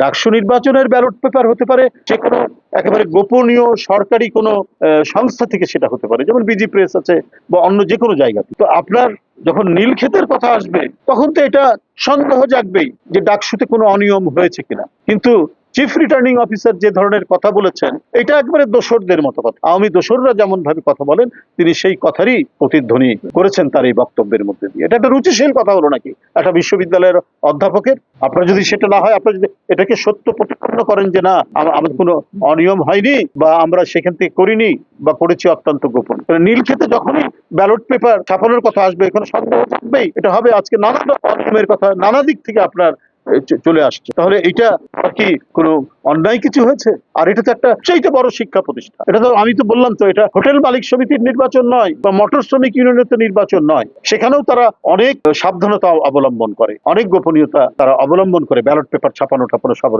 ডাকসু নির্বাচনের ballot paper হতে পারে যে কোনো একেবারে গোপনীয় সরকারি কোনো সংস্থা থেকে সেটা হতে পারে, যেমন বিজি প্রেস আছে বা অন্য যে কোনো জায়গাতে। তো আপনার যখন নীলক্ষেতের কথা আসবে তখন তো এটা সন্দেহ জাগবেই যে ডাকসুতে কোনো অনিয়ম হয়েছে কিনা। কিন্তু চিফ রিটার্নিং অফিসার যে ধরনের কথা বলেছেন, এটা একবারে দোসরদের মতো কথা। আওয়ামী দোসররা যেমন ভাবে কথা বলেন, তিনি সেই কথারই প্রতিধ্বনি করেছেন তার এই বক্তব্যের মধ্যে দিয়ে। এটা একটা রুচিশীল কথা হলো নাকি একটা বিশ্ববিদ্যালয়ের অধ্যাপকের? আপনার যদি সেটা না হয়, আপনার যদি এটাকে সত্য প্রতিপন্ন করেন যে না আমাদের কোনো অনিয়ম হয়নি বা আমরা সেখান থেকে করিনি বা করেছি অত্যন্ত গোপন, নীলক্ষেতে যখনই ব্যালট পেপার ছাপানোর কথা আসবে এখানে সন্দেহ থাকবেই। এটা হবে আজকে নানা অনিয়মের কথা নানা দিক থেকে আপনার চলে আসছে। তাহলে এটা কি কোনো অন্যায় কিছু হয়েছে? আর এটা তো একটা চাইতে বড় শিক্ষা প্রতিষ্ঠান। এটা তো আমি তো বললাম তো, এটা হোটেল মালিক সমিতির নির্বাচন নয় বা মোটর শ্রমিক ইউনিয়নের তো নির্বাচন নয়। সেখানেও তারা অনেক সাবধানতা অবলম্বন করে, অনেক গোপনীয়তা তারা অবলম্বন করে ব্যালট পেপার ছাপানো টাপানো সব।